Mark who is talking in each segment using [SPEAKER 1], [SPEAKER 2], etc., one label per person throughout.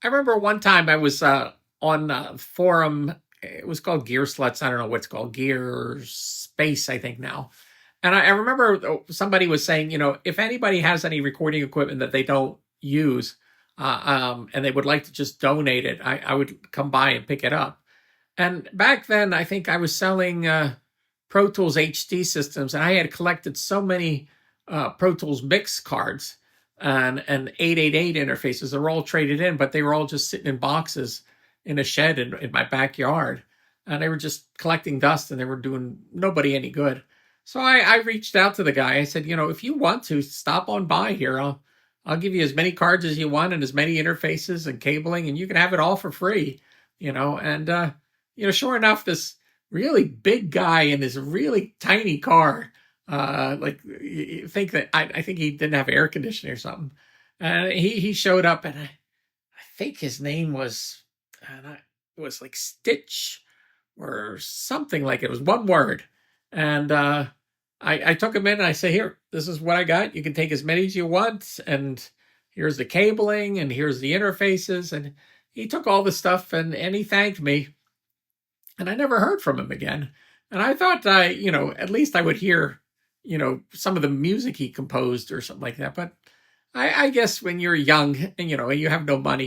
[SPEAKER 1] I remember one time I was on a forum. It was called Gear Sluts. I don't know what's called Gear Space, I think now. And I remember somebody was saying, if anybody has any recording equipment that they don't use, and they would like to just donate it, I would come by and pick it up. And back then, I think I was selling Pro Tools HD systems, and I had collected so many Pro Tools mix cards and 888 interfaces. They were all traded in, but they were all just sitting in boxes in a shed in my backyard. And they were just collecting dust, and they were doing nobody any good. So I reached out to the guy. I said, if you want to stop on by here, I'll give you as many cards as you want and as many interfaces and cabling, and you can have it all for free. And sure enough, this really big guy in this really tiny car, like you think that I think he didn't have air conditioning or something. And he showed up, and I think his name was, it was like Stitch or something like it. It was one word. And I took him in and I say, here, this is what I got. You can take as many as you want. And here's the cabling and here's the interfaces. And he took all the stuff and he thanked me. And I never heard from him again. And I thought, at least I would hear, some of the music he composed or something like that. But I guess when you're young and, you have no money,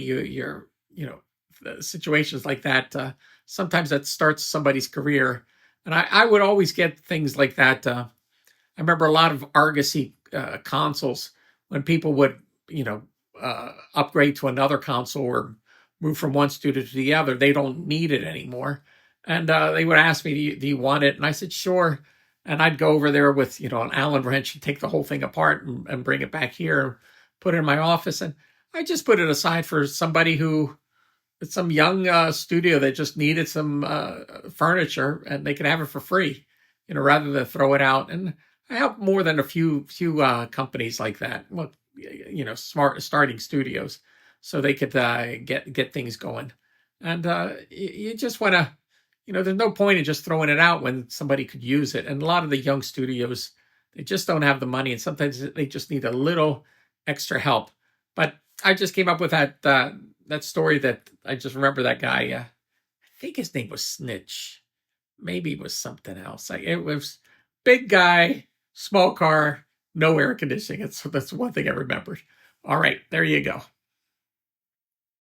[SPEAKER 1] situations like that, sometimes that starts somebody's career. And I would always get things like that. I remember a lot of Argosy consoles when people would, upgrade to another console or move from one studio to the other. They don't need it anymore. And they would ask me, do you want it? And I said, sure. And I'd go over there with, an Allen wrench and take the whole thing apart and bring it back here, put it in my office. And I just put it aside for somebody some young studio that just needed some furniture, and they could have it for free, rather than throw it out. And I helped more than a few companies like that. Well, smart starting studios, so they could get things going. And you just want to, there's no point in just throwing it out when somebody could use it. And a lot of the young studios, they just don't have the money, and sometimes they just need a little extra help. But I just came up with that story that I just remember that guy. I think his name was Snitch. Maybe it was something else. It was big guy, small car, no air conditioning. That's one thing I remembered. All right, there you go.